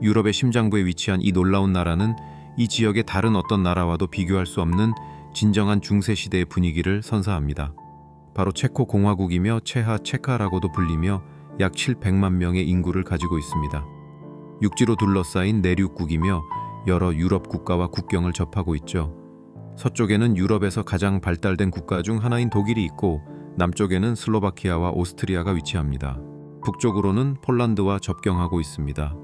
유럽의 심장부에 위치한 이 놀라운 나라는 이 지역의 다른 어떤 나라와도 비교할 수 없는 진정한 중세시대의 분위기를 선사합니다. 바로 체코 공화국이며 체하 체카라고도 불리며 약 700만 명의 인구를 가지고 있습니다. 육지로 둘러싸인 내륙국이며 여러 유럽 국가와 국경을 접하고 있죠. 서쪽에는 유럽에서 가장 발달된 국가 중 하나인 독일이 있고 남쪽에는 슬로바키아와 오스트리아가 위치합니다. 북쪽으로는 폴란드와 접경하고 있습니다.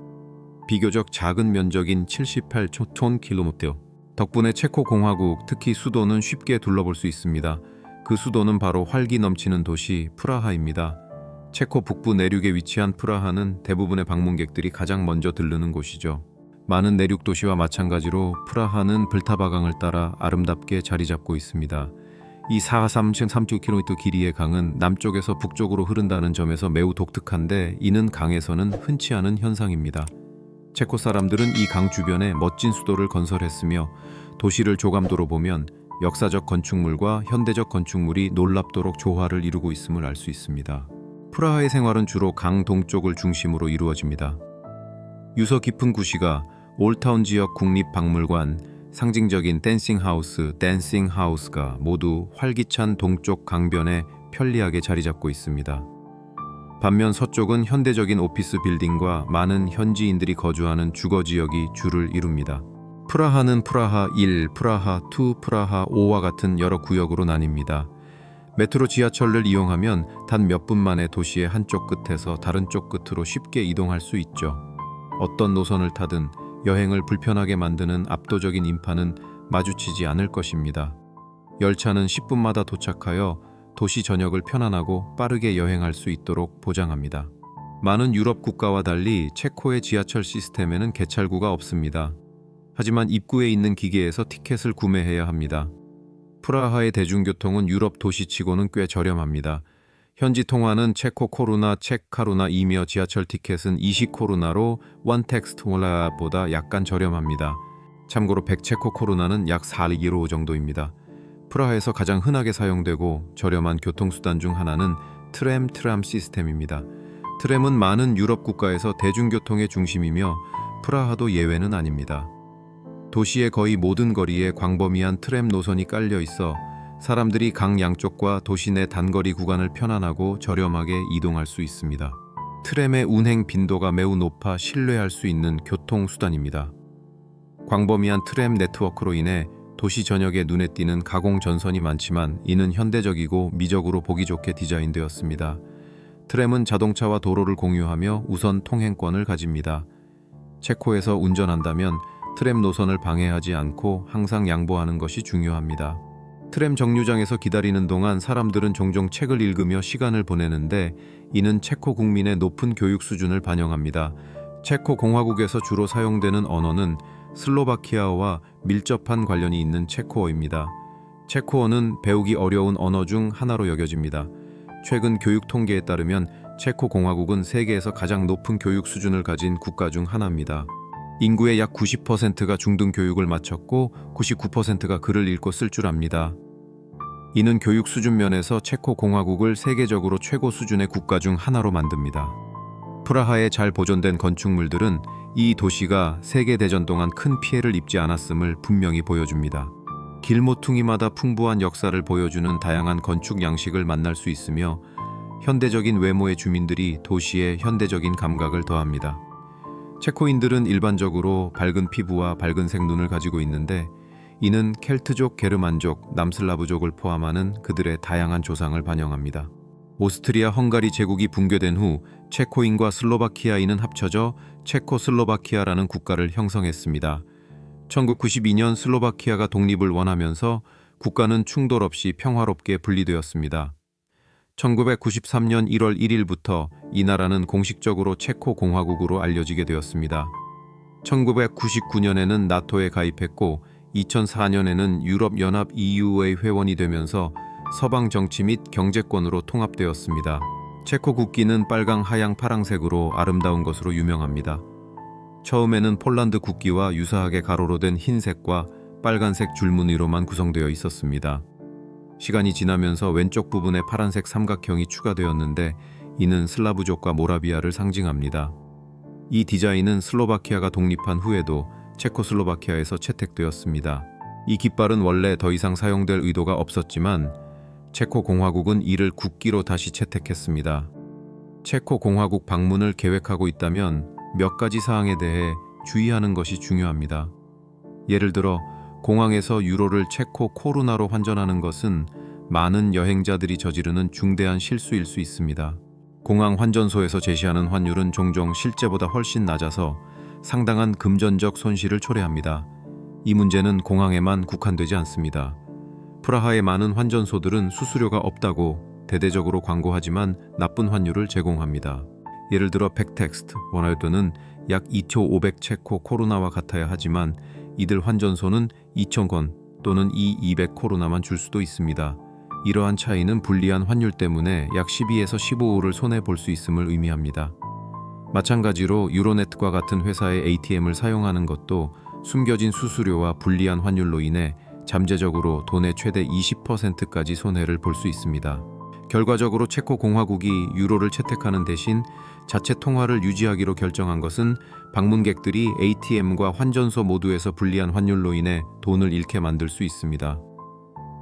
비교적 작은 면적인 78촌킬로미터. 덕분에 체코 공화국, 특히 수도는 쉽게 둘러볼 수 있습니다. 그 수도는 바로 활기 넘치는 도시 프라하입니다. 체코 북부 내륙에 위치한 프라하는 대부분의 방문객들이 가장 먼저 들르는 곳이죠. 많은 내륙 도시와 마찬가지로 프라하는 블타바강을 따라 아름답게 자리 잡고 있습니다. 이 4.3km 길이의 강은 남쪽에서 북쪽으로 흐른다는 점에서 매우 독특한데 이는 강에서는 흔치 않은 현상입니다. 체코 사람들은 이 강 주변에 멋진 수도를 건설했으며 도시를 조감도로 보면 역사적 건축물과 현대적 건축물이 놀랍도록 조화를 이루고 있음을 알 수 있습니다. 프라하의 생활은 주로 강 동쪽을 중심으로 이루어집니다. 유서 깊은 구시가 올타운 지역 국립박물관, 상징적인 댄싱하우스가 모두 활기찬 동쪽 강변에 편리하게 자리 잡고 있습니다. 반면 서쪽은 현대적인 오피스 빌딩과 많은 현지인들이 거주하는 주거지역이 주를 이룹니다. 프라하는 프라하 1, 프라하 2, 프라하 5와 같은 여러 구역으로 나뉩니다. 메트로 지하철을 이용하면 단 몇 분 만에 도시의 한쪽 끝에서 다른 쪽 끝으로 쉽게 이동할 수 있죠. 어떤 노선을 타든 여행을 불편하게 만드는 압도적인 인파는 마주치지 않을 것입니다. 열차는 10분마다 도착하여 도시 전역을 편안하고 빠르게 여행할 수 있도록 보장합니다. 많은 유럽 국가와 달리 체코의 지하철 시스템에는 개찰구가 없습니다. 하지만 입구에 있는 기계에서 티켓을 구매해야 합니다. 프라하의 대중교통은 유럽 도시치고는 꽤 저렴합니다. 현지 통화는 체코 코루나, 체카루나이며 지하철 티켓은 20코루나로 원텍스트몰라보다 약간 저렴합니다. 참고로 100체코 코루나는 약 4유로 정도입니다. 프라하에서 가장 흔하게 사용되고 저렴한 교통수단 중 하나는 트램 시스템입니다. 트램은 많은 유럽 국가에서 대중교통의 중심이며 프라하도 예외는 아닙니다. 도시의 거의 모든 거리에 광범위한 트램 노선이 깔려 있어 사람들이 강 양쪽과 도시 내 단거리 구간을 편안하고 저렴하게 이동할 수 있습니다. 트램의 운행 빈도가 매우 높아 신뢰할 수 있는 교통수단입니다. 광범위한 트램 네트워크로 인해 도시 전역에 눈에 띄는 가공 전선이 많지만 이는 현대적이고 미적으로 보기 좋게 디자인되었습니다. 트램은 자동차와 도로를 공유하며 우선 통행권을 가집니다. 체코에서 운전한다면 트램 노선을 방해하지 않고 항상 양보하는 것이 중요합니다. 트램 정류장에서 기다리는 동안 사람들은 종종 책을 읽으며 시간을 보내는데 이는 체코 국민의 높은 교육 수준을 반영합니다. 체코 공화국에서 주로 사용되는 언어는 슬로바키아어와 밀접한 관련이 있는 체코어입니다. 체코어는 배우기 어려운 언어 중 하나로 여겨집니다. 최근 교육 통계에 따르면 체코 공화국은 세계에서 가장 높은 교육 수준을 가진 국가 중 하나입니다. 인구의 약 90%가 중등 교육을 마쳤고 99%가 글을 읽고 쓸 줄 압니다. 이는 교육 수준 면에서 체코 공화국을 세계적으로 최고 수준의 국가 중 하나로 만듭니다. 프라하의 잘 보존된 건축물들은 이 도시가 세계대전 동안 큰 피해를 입지 않았음을 분명히 보여줍니다. 길모퉁이마다 풍부한 역사를 보여주는 다양한 건축 양식을 만날 수 있으며 현대적인 외모의 주민들이 도시에 현대적인 감각을 더합니다. 체코인들은 일반적으로 밝은 피부와 밝은색 눈을 가지고 있는데 이는 켈트족, 게르만족, 남슬라브족을 포함하는 그들의 다양한 조상을 반영합니다. 오스트리아 헝가리 제국이 붕괴된 후 체코인과 슬로바키아인은 합쳐져 체코슬로바키아라는 국가를 형성했습니다. 1992년 슬로바키아가 독립을 원하면서 국가는 충돌 없이 평화롭게 분리되었습니다. 1993년 1월 1일부터 이 나라는 공식적으로 체코 공화국으로 알려지게 되었습니다. 1999년에는 나토에 가입했고 2004년에는 유럽연합 EU의 회원이 되면서 서방 정치 및 경제권으로 통합되었습니다. 체코 국기는 빨강, 하양, 파랑색으로 아름다운 것으로 유명합니다. 처음에는 폴란드 국기와 유사하게 가로로 된 흰색과 빨간색 줄무늬로만 구성되어 있었습니다. 시간이 지나면서 왼쪽 부분에 파란색 삼각형이 추가되었는데 이는 슬라브족과 모라비아를 상징합니다. 이 디자인은 슬로바키아가 독립한 후에도 체코슬로바키아에서 채택되었습니다. 이 깃발은 원래 더 이상 사용될 의도가 없었지만 체코 공화국은 이를 국기로 다시 채택했습니다. 체코 공화국 방문을 계획하고 있다면 몇 가지 사항에 대해 주의하는 것이 중요합니다. 예를 들어 공항에서 유로를 체코 코루나로 환전하는 것은 많은 여행자들이 저지르는 중대한 실수일 수 있습니다. 공항 환전소에서 제시하는 환율은 종종 실제보다 훨씬 낮아서 상당한 금전적 손실을 초래합니다. 이 문제는 공항에만 국한되지 않습니다. 프라하의 많은 환전소들은 수수료가 없다고 대대적으로 광고하지만 나쁜 환율을 제공합니다. 예를 들어 백텍스트, 원화요트는 약 2,500 체코 코루나와 같아야 하지만 이들 환전소는 2,000권 또는 200 코루나만 줄 수도 있습니다. 이러한 차이는 불리한 환율 때문에 약 12에서 15를 손해볼 수 있음을 의미합니다. 마찬가지로 유로네트과 같은 회사의 ATM을 사용하는 것도 숨겨진 수수료와 불리한 환율로 인해 잠재적으로 돈의 최대 20%까지 손해를 볼 수 있습니다. 결과적으로 체코 공화국이 유로를 채택하는 대신 자체 통화를 유지하기로 결정한 것은 방문객들이 ATM과 환전소 모두에서 불리한 환율로 인해 돈을 잃게 만들 수 있습니다.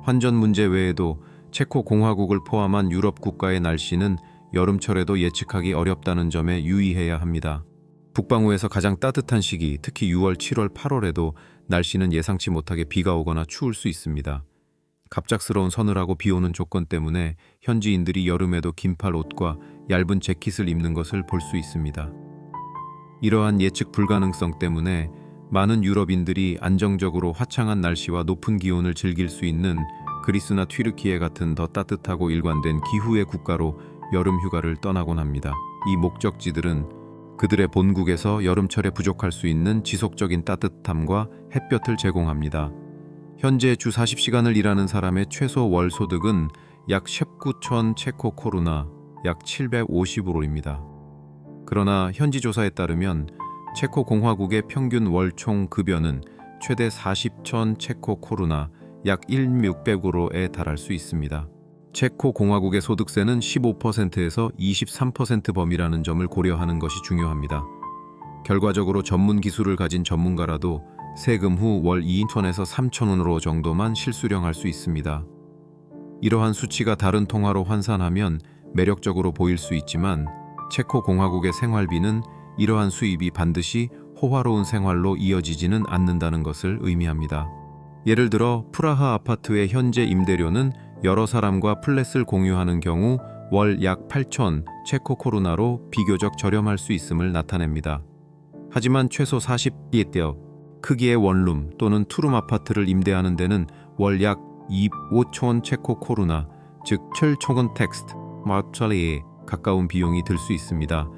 환전 문제 외에도 체코 공화국을 포함한 유럽 국가의 날씨는 여름철에도 예측하기 어렵다는 점에 유의해야 합니다. 북방구에서 가장 따뜻한 시기, 특히 6월, 7월, 8월에도 날씨는 예상치 못하게 비가 오거나 추울 수 있습니다. 갑작스러운 서늘하고 비 오는 조건 때문에 현지인들이 여름에도 긴팔 옷과 얇은 재킷을 입는 것을 볼 수 있습니다. 이러한 예측 불가능성 때문에 많은 유럽인들이 안정적으로 화창한 날씨와 높은 기온을 즐길 수 있는 그리스나 튀르키예 같은 더 따뜻하고 일관된 기후의 국가로 여름 휴가를 떠나곤 합니다. 이 목적지들은 그들의 본국에서 여름철에 부족할 수 있는 지속적인 따뜻함과 햇볕을 제공합니다. 현재 주 40시간을 일하는 사람의 최소 월 소득은 약 19,000 체코 코루나, 약 750유로입니다. 그러나 현지 조사에 따르면 체코 공화국의 평균 월 총 급여는 최대 40,000 체코 코루나, 약 1,600유로에 달할 수 있습니다. 체코 공화국의 소득세는 15%에서 23% 범위라는 점을 고려하는 것이 중요합니다. 결과적으로 전문 기술을 가진 전문가라도 세금 후 월 2,000에서 3,000원으로 정도만 실수령할 수 있습니다. 이러한 수치가 다른 통화로 환산하면 매력적으로 보일 수 있지만 체코 공화국의 생활비는 이러한 수입이 반드시 호화로운 생활로 이어지지는 않는다는 것을 의미합니다. 예를 들어 프라하 아파트의 현재 임대료는 여러 사람과 플랫을 공유하는 경우 월 약 8,000 체코 코루나로 비교적 저렴할 수 있음을 나타냅니다. 하지만 최소 40대 크기의 원룸 또는 투룸 아파트를 임대하는 데는 월 약 5,000 체코 코루나, 즉 7,000원 텍스트 마트리에 가까운 비용이 들 수 있습니다.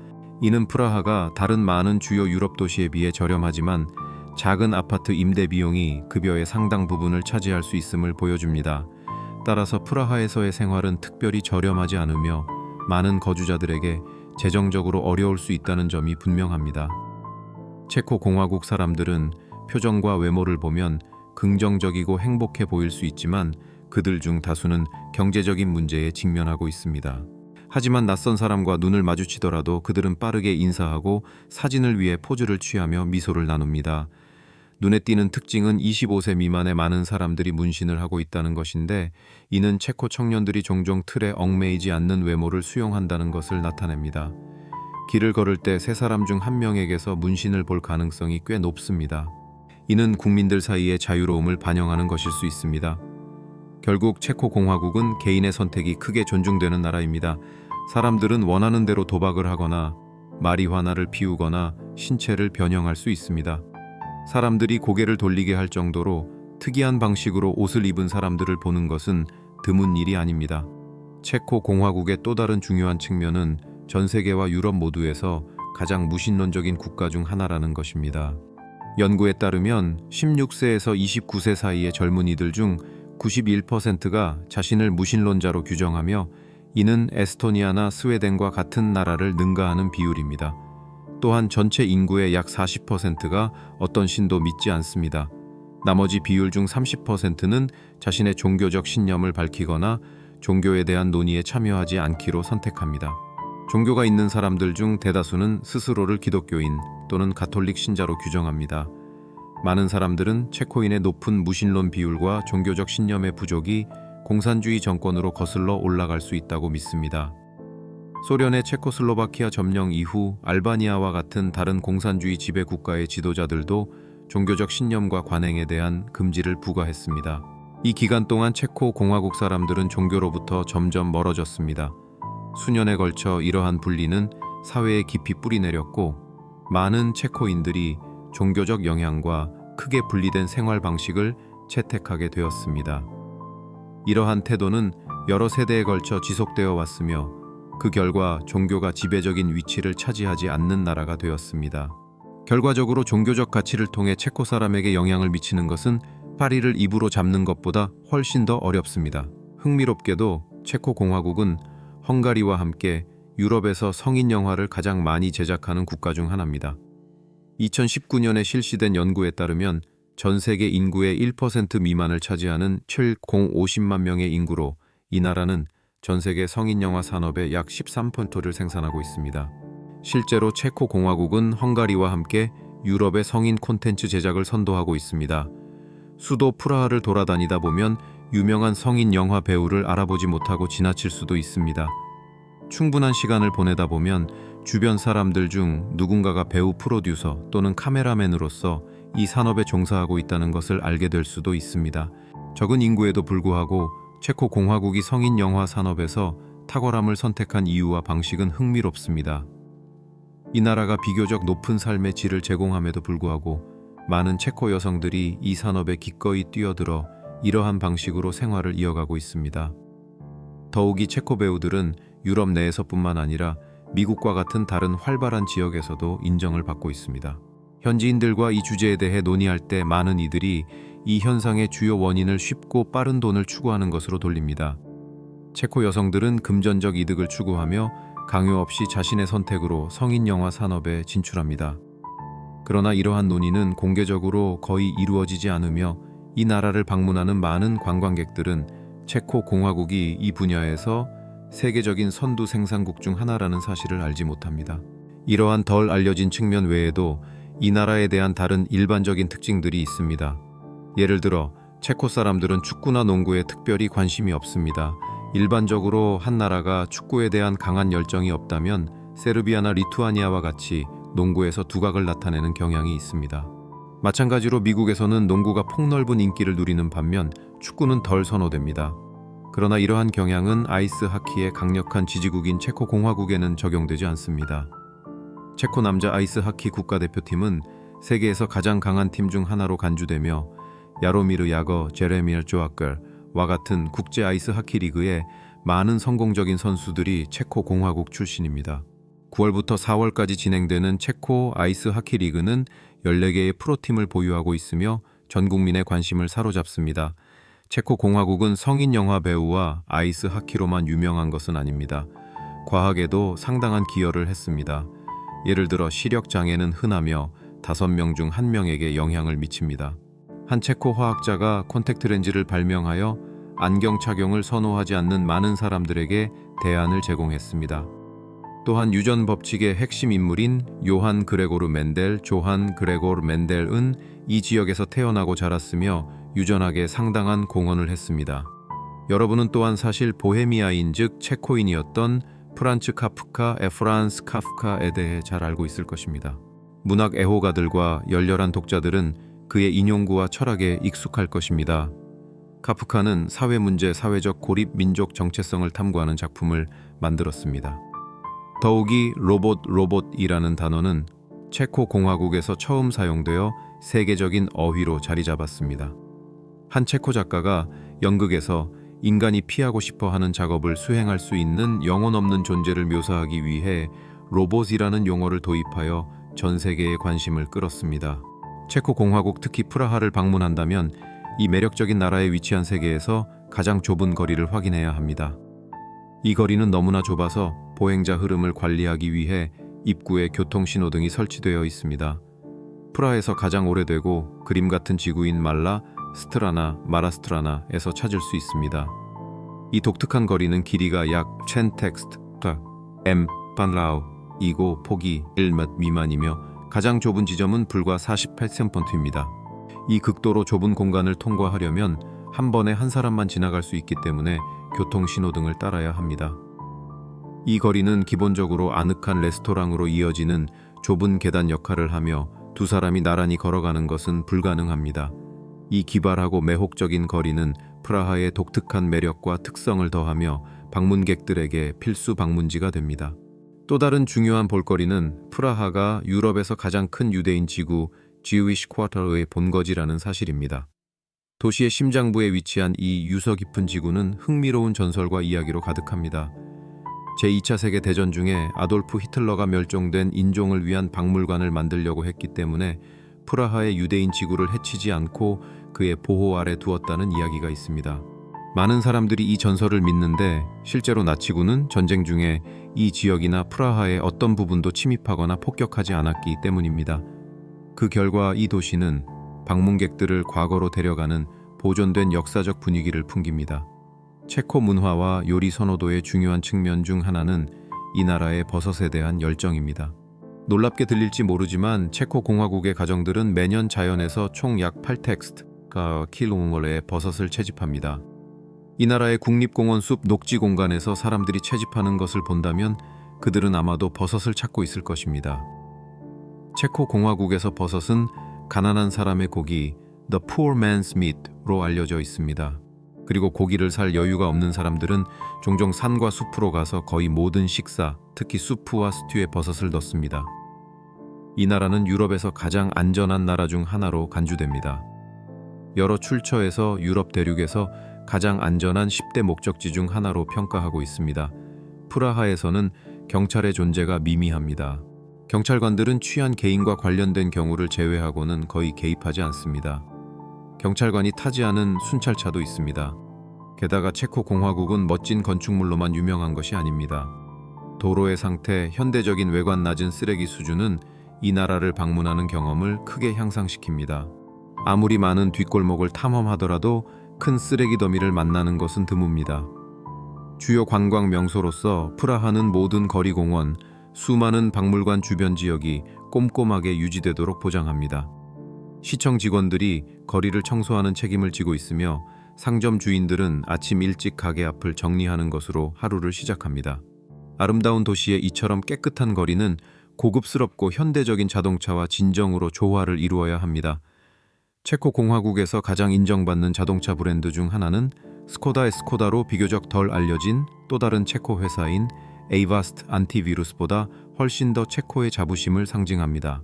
이는 프라하가 다른 많은 주요 유럽 도시에 비해 저렴하지만 작은 아파트 임대 비용이 급여의 상당 부분을 차지할 수 있음을 보여줍니다. 따라서 프라하에서의 생활은 특별히 저렴하지 않으며 많은 거주자들에게 재정적으로 어려울 수 있다는 점이 분명합니다. 체코 공화국 사람들은 표정과 외모를 보면 긍정적이고 행복해 보일 수 있지만 그들 중 다수는 경제적인 문제에 직면하고 있습니다. 하지만 낯선 사람과 눈을 마주치더라도 그들은 빠르게 인사하고 사진을 위해 포즈를 취하며 미소를 나눕니다. 눈에 띄는 특징은 25세 미만의 많은 사람들이 문신을 하고 있다는 것인데 이는 체코 청년들이 종종 틀에 얽매이지 않는 외모를 수용한다는 것을 나타냅니다. 길을 걸을 때 세 사람 중 한 명에게서 문신을 볼 가능성이 꽤 높습니다. 이는 국민들 사이의 자유로움을 반영하는 것일 수 있습니다. 결국 체코 공화국은 개인의 선택이 크게 존중되는 나라입니다. 사람들은 원하는 대로 도박을 하거나 마리화나를 피우거나 신체를 변형할 수 있습니다. 사람들이 고개를 돌리게 할 정도로 특이한 방식으로 옷을 입은 사람들을 보는 것은 드문 일이 아닙니다. 체코 공화국의 또 다른 중요한 측면은 전 세계와 유럽 모두에서 가장 무신론적인 국가 중 하나라는 것입니다. 연구에 따르면 16세에서 29세 사이의 젊은이들 중 91%가 자신을 무신론자로 규정하며 이는 에스토니아나 스웨덴과 같은 나라를 능가하는 비율입니다. 또한 전체 인구의 약 40%가 어떤 신도 믿지 않습니다. 나머지 비율 중 30%는 자신의 종교적 신념을 밝히거나 종교에 대한 논의에 참여하지 않기로 선택합니다. 종교가 있는 사람들 중 대다수는 스스로를 기독교인 또는 가톨릭 신자로 규정합니다. 많은 사람들은 체코인의 높은 무신론 비율과 종교적 신념의 부족이 공산주의 정권으로 거슬러 올라갈 수 있다고 믿습니다. 소련의 체코슬로바키아 점령 이후 알바니아와 같은 다른 공산주의 지배 국가의 지도자들도 종교적 신념과 관행에 대한 금지를 부과했습니다. 이 기간 동안 체코 공화국 사람들은 종교로부터 점점 멀어졌습니다. 수년에 걸쳐 이러한 분리는 사회에 깊이 뿌리내렸고 많은 체코인들이 종교적 영향과 크게 분리된 생활 방식을 채택하게 되었습니다. 이러한 태도는 여러 세대에 걸쳐 지속되어 왔으며 그 결과 종교가 지배적인 위치를 차지하지 않는 나라가 되었습니다. 결과적으로 종교적 가치를 통해 체코 사람에게 영향을 미치는 것은 파리를 입으로 잡는 것보다 훨씬 더 어렵습니다. 흥미롭게도 체코 공화국은 헝가리와 함께 유럽에서 성인 영화를 가장 많이 제작하는 국가 중 하나입니다. 2019년에 실시된 연구에 따르면 전 세계 인구의 1% 미만을 차지하는 750만 명의 인구로 이 나라는 전 세계 성인 영화 산업의 약 13%를 생산하고 있습니다. 실제로 체코 공화국은 헝가리와 함께 유럽의 성인 콘텐츠 제작을 선도하고 있습니다. 수도 프라하를 돌아다니다 보면 유명한 성인 영화 배우를 알아보지 못하고 지나칠 수도 있습니다. 충분한 시간을 보내다 보면 주변 사람들 중 누군가가 배우 프로듀서 또는 카메라맨으로서 이 산업에 종사하고 있다는 것을 알게 될 수도 있습니다. 적은 인구에도 불구하고 체코 공화국이 성인 영화 산업에서 탁월함을 선택한 이유와 방식은 흥미롭습니다. 이 나라가 비교적 높은 삶의 질을 제공함에도 불구하고 많은 체코 여성들이 이 산업에 기꺼이 뛰어들어 이러한 방식으로 생활을 이어가고 있습니다. 더욱이 체코 배우들은 유럽 내에서뿐만 아니라 미국과 같은 다른 활발한 지역에서도 인정을 받고 있습니다. 현지인들과 이 주제에 대해 논의할 때 많은 이들이 이 현상의 주요 원인을 쉽고 빠른 돈을 추구하는 것으로 돌립니다. 체코 여성들은 금전적 이득을 추구하며 강요 없이 자신의 선택으로 성인 영화 산업에 진출합니다. 그러나 이러한 논의는 공개적으로 거의 이루어지지 않으며 이 나라를 방문하는 많은 관광객들은 체코 공화국이 이 분야에서 세계적인 선두 생산국 중 하나라는 사실을 알지 못합니다. 이러한 덜 알려진 측면 외에도 이 나라에 대한 다른 일반적인 특징들이 있습니다. 예를 들어 체코 사람들은 축구나 농구에 특별히 관심이 없습니다. 일반적으로 한 나라가 축구에 대한 강한 열정이 없다면 세르비아나 리투아니아와 같이 농구에서 두각을 나타내는 경향이 있습니다. 마찬가지로 미국에서는 농구가 폭넓은 인기를 누리는 반면 축구는 덜 선호됩니다. 그러나 이러한 경향은 아이스 하키의 강력한 지지국인 체코 공화국에는 적용되지 않습니다. 체코 남자 아이스 하키 국가대표팀은 세계에서 가장 강한 팀 중 하나로 간주되며 야로미르 야거, 제레미르 조아끌과 같은 국제 아이스 하키 리그에 많은 성공적인 선수들이 체코 공화국 출신입니다. 9월부터 4월까지 진행되는 체코 아이스 하키 리그는 14개의 프로팀을 보유하고 있으며 전 국민의 관심을 사로잡습니다. 체코 공화국은 성인 영화 배우와 아이스 하키로만 유명한 것은 아닙니다. 과학에도 상당한 기여를 했습니다. 예를 들어 시력 장애는 흔하며 5명 중 1명에게 영향을 미칩니다. 한 체코 화학자가 콘택트 렌즈를 발명하여 안경 착용을 선호하지 않는 많은 사람들에게 대안을 제공했습니다. 또한 유전 법칙의 핵심 인물인 요한 그레고르 멘델, 조한 그레고르 멘델은 이 지역에서 태어나고 자랐으며 유전학에 상당한 공헌을 했습니다. 여러분은 또한 사실 보헤미아인 즉 체코인이었던 프란츠 카프카, 에프란스 카프카에 대해 잘 알고 있을 것입니다. 문학 애호가들과 열렬한 독자들은 그의 인용구와 철학에 익숙할 것입니다. 카프카는 사회 문제, 사회적 고립, 민족 정체성을 탐구하는 작품을 만들었습니다. 더욱이 로봇이라는 단어는 체코 공화국에서 처음 사용되어 세계적인 어휘로 자리 잡았습니다. 한 체코 작가가 연극에서 인간이 피하고 싶어 하는 작업을 수행할 수 있는 영혼 없는 존재를 묘사하기 위해 로봇이라는 용어를 도입하여 전 세계의 관심을 끌었습니다. 체코 공화국, 특히 프라하를 방문한다면 이 매력적인 나라에 위치한 세계에서 가장 좁은 거리를 확인해야 합니다. 이 거리는 너무나 좁아서 보행자 흐름을 관리하기 위해 입구에 교통신호등이 설치되어 있습니다. 프라하에서 가장 오래되고 그림 같은 지구인 마라스트라나에서 찾을 수 있습니다. 이 독특한 거리는 길이가 약 1000텍스트 m 이고 폭이 1m 미만이며 가장 좁은 지점은 불과 48cm입니다. 이 극도로 좁은 공간을 통과하려면 한 번에 한 사람만 지나갈 수 있기 때문에 교통신호등을 따라야 합니다. 이 거리는 기본적으로 아늑한 레스토랑으로 이어지는 좁은 계단 역할을 하며 두 사람이 나란히 걸어가는 것은 불가능합니다. 이 기발하고 매혹적인 거리는 프라하의 독특한 매력과 특성을 더하며 방문객들에게 필수 방문지가 됩니다. 또 다른 중요한 볼거리는 프라하가 유럽에서 가장 큰 유대인 지구 Jewish Quarter의 본거지라는 사실입니다. 도시의 심장부에 위치한 이 유서 깊은 지구는 흥미로운 전설과 이야기로 가득합니다. 제2차 세계대전 중에 아돌프 히틀러가 멸종된 인종을 위한 박물관을 만들려고 했기 때문에 프라하의 유대인 지구를 해치지 않고 그의 보호 아래 두었다는 이야기가 있습니다. 많은 사람들이 이 전설을 믿는데 실제로 나치군은 전쟁 중에 이 지역이나 프라하의 어떤 부분도 침입하거나 폭격하지 않았기 때문입니다. 그 결과 이 도시는 방문객들을 과거로 데려가는 보존된 역사적 분위기를 풍깁니다. 체코 문화와 요리 선호도의 중요한 측면 중 하나는 이 나라의 버섯에 대한 열정입니다. 놀랍게 들릴지 모르지만 체코 공화국의 가정들은 매년 자연에서 총 약 8킬로의 버섯을 채집합니다. 이 나라의 국립공원 숲 녹지 공간에서 사람들이 채집하는 것을 본다면 그들은 아마도 버섯을 찾고 있을 것입니다. 체코 공화국에서 버섯은 가난한 사람의 고기, the poor man's meat로 알려져 있습니다. 그리고 고기를 살 여유가 없는 사람들은 종종 산과 숲으로 가서 거의 모든 식사, 특히 수프와 스튜에 버섯을 넣습니다. 이 나라는 유럽에서 가장 안전한 나라 중 하나로 간주됩니다. 여러 출처에서 유럽 대륙에서 가장 안전한 10대 목적지 중 하나로 평가하고 있습니다. 프라하에서는 경찰의 존재가 미미합니다. 경찰관들은 취한 개인과 관련된 경우를 제외하고는 거의 개입하지 않습니다. 경찰관이 타지 않은 순찰차도 있습니다. 게다가 체코 공화국은 멋진 건축물로만 유명한 것이 아닙니다. 도로의 상태, 현대적인 외관 낮은 쓰레기 수준은 이 나라를 방문하는 경험을 크게 향상시킵니다. 아무리 많은 뒷골목을 탐험하더라도 큰 쓰레기 더미를 만나는 것은 드뭅니다. 주요 관광 명소로서 프라하는 모든 거리 공원, 수많은 박물관 주변 지역이 꼼꼼하게 유지되도록 보장합니다. 시청 직원들이 거리를 청소하는 책임을 지고 있으며 상점 주인들은 아침 일찍 가게 앞을 정리하는 것으로 하루를 시작합니다. 아름다운 도시의 이처럼 깨끗한 거리는 고급스럽고 현대적인 자동차와 진정으로 조화를 이루어야 합니다. 체코 공화국에서 가장 인정받는 자동차 브랜드 중 하나는 스코다로 비교적 덜 알려진 또 다른 체코 회사인 에이바스트 안티비루스보다 훨씬 더 체코의 자부심을 상징합니다.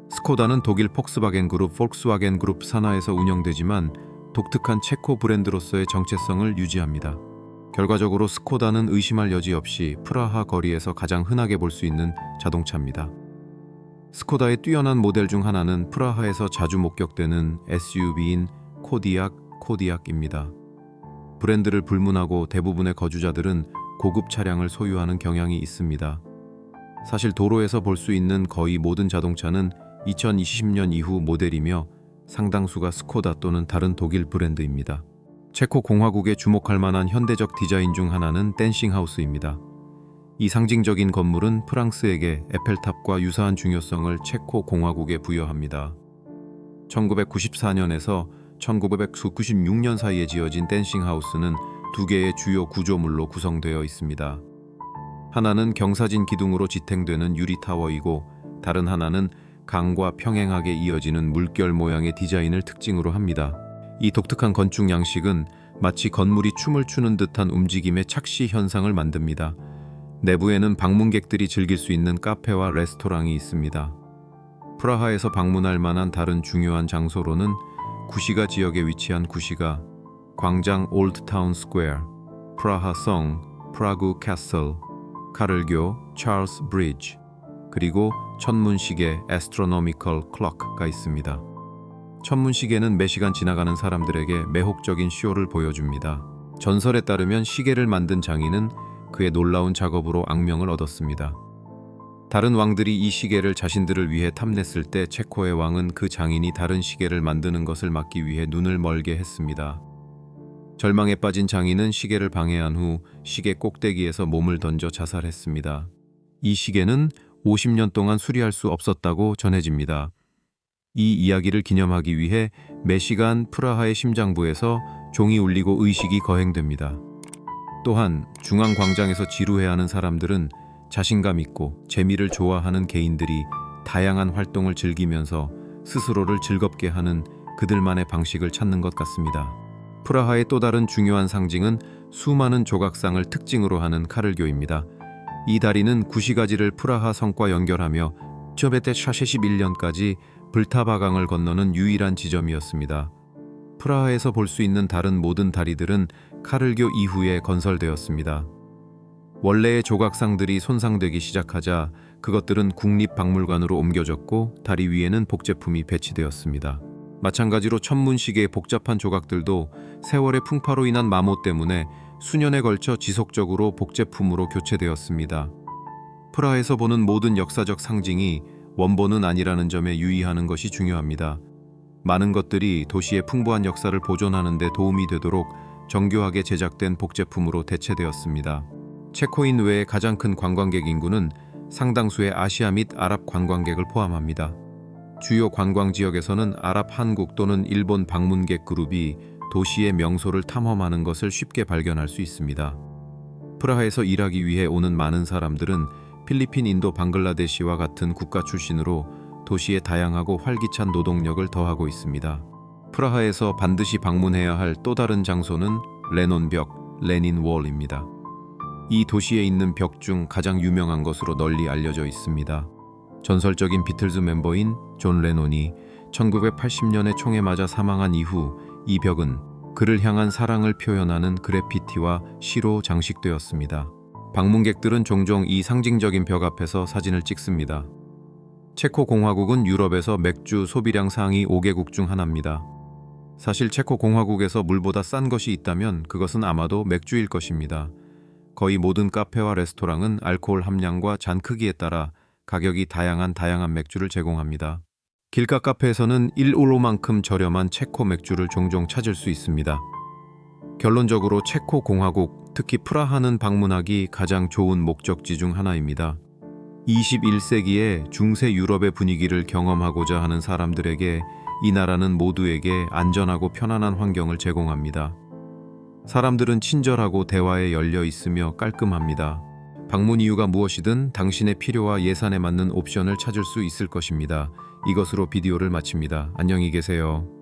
스코다는 독일 폭스바겐 그룹, 볼크스와겐 그룹 산하에서 운영되지만 독특한 체코 브랜드로서의 정체성을 유지합니다. 결과적으로 스코다는 의심할 여지 없이 프라하 거리에서 가장 흔하게 볼 수 있는 자동차입니다. 스코다의 뛰어난 모델 중 하나는 프라하에서 자주 목격되는 SUV인 코디악입니다. 브랜드를 불문하고 대부분의 거주자들은 고급 차량을 소유하는 경향이 있습니다. 사실 도로에서 볼 수 있는 거의 모든 자동차는 2020년 이후 모델이며 상당수가 스코다 또는 다른 독일 브랜드입니다. 체코 공화국에 주목할 만한 현대적 디자인 중 하나는 댄싱 하우스입니다. 이 상징적인 건물은 프랑스에게 에펠탑과 유사한 중요성을 체코 공화국에 부여합니다. 1994년에서 1996년 사이에 지어진 댄싱 하우스는 두 개의 주요 구조물로 구성되어 있습니다. 하나는 경사진 기둥으로 지탱되는 유리 타워이고 다른 하나는 강과 평행하게 이어지는 물결 모양의 디자인을 특징으로 합니다. 이 독특한 건축 양식은 마치 건물이 춤을 추는 듯한 움직임의 착시 현상을 만듭니다. 내부에는 방문객들이 즐길 수 있는 카페와 레스토랑이 있습니다. 프라하에서 방문할 만한 다른 중요한 장소로는 구시가 지역에 위치한 구시가, 광장 올드타운 스퀘어, 프라하 성, 프라구 캐슬, 카를교, 찰스 브리지, 그리고 천문시계 애스트로노미컬 클럭가 있습니다. 천문시계는 매시간 지나가는 사람들에게 매혹적인 쇼를 보여줍니다. 전설에 따르면 시계를 만든 장인은 그의 놀라운 작업으로 악명을 얻었습니다. 다른 왕들이 이 시계를 자신들을 위해 탐냈을 때 체코의 왕은 그 장인이 다른 시계를 만드는 것을 막기 위해 눈을 멀게 했습니다. 절망에 빠진 장인은 시계를 방해한 후 시계 꼭대기에서 몸을 던져 자살했습니다. 이 시계는 50년 동안 수리할 수 없었다고 전해집니다. 이 이야기를 기념하기 위해 매시간 프라하의 심장부에서 종이 울리고 의식이 거행됩니다. 또한 중앙광장에서 지루해하는 사람들은 자신감 있고 재미를 좋아하는 개인들이 다양한 활동을 즐기면서 스스로를 즐겁게 하는 그들만의 방식을 찾는 것 같습니다. 프라하의 또 다른 중요한 상징은 수많은 조각상을 특징으로 하는 카를교입니다. 이 다리는 구시가지를 프라하 성과 연결하며 1941년까지 블타바강을 건너는 유일한 지점이었습니다. 프라하에서 볼 수 있는 다른 모든 다리들은 카를교 이후에 건설되었습니다. 원래의 조각상들이 손상되기 시작하자 그것들은 국립박물관으로 옮겨졌고 다리 위에는 복제품이 배치되었습니다. 마찬가지로 천문시계의 복잡한 조각들도 세월의 풍파로 인한 마모 때문에 수년에 걸쳐 지속적으로 복제품으로 교체되었습니다. 프라하에서 보는 모든 역사적 상징이 원본은 아니라는 점에 유의하는 것이 중요합니다. 많은 것들이 도시의 풍부한 역사를 보존하는 데 도움이 되도록 정교하게 제작된 복제품으로 대체되었습니다. 체코인 외의 가장 큰 관광객 인구는 상당수의 아시아 및 아랍 관광객을 포함합니다. 주요 관광 지역에서는 아랍, 한국 또는 일본 방문객 그룹이 도시의 명소를 탐험하는 것을 쉽게 발견할 수 있습니다. 프라하에서 일하기 위해 오는 많은 사람들은 필리핀, 인도, 방글라데시와 같은 국가 출신으로 도시의 다양하고 활기찬 노동력을 더하고 있습니다. 프라하에서 반드시 방문해야 할 또 다른 장소는 레논벽, 레닌 월입니다. 이 도시에 있는 벽 중 가장 유명한 것으로 널리 알려져 있습니다. 전설적인 비틀즈 멤버인 존 레논이 1980년에 총에 맞아 사망한 이후 이 벽은 그를 향한 사랑을 표현하는 그래피티와 시로 장식되었습니다. 방문객들은 종종 이 상징적인 벽 앞에서 사진을 찍습니다. 체코 공화국은 유럽에서 맥주 소비량 상위 5개국 중 하나입니다. 사실 체코 공화국에서 물보다 싼 것이 있다면 그것은 아마도 맥주일 것입니다. 거의 모든 카페와 레스토랑은 알코올 함량과 잔 크기에 따라 가격이 다양한 맥주를 제공합니다. 길가 카페에서는 1유로만큼 저렴한 체코 맥주를 종종 찾을 수 있습니다. 결론적으로 체코 공화국, 특히 프라하는 방문하기 가장 좋은 목적지 중 하나입니다. 21세기의 중세 유럽의 분위기를 경험하고자 하는 사람들에게 이 나라는 모두에게 안전하고 편안한 환경을 제공합니다. 사람들은 친절하고 대화에 열려 있으며 깔끔합니다. 방문 이유가 무엇이든 당신의 필요와 예산에 맞는 옵션을 찾을 수 있을 것입니다. 이것으로 비디오를 마칩니다. 안녕히 계세요.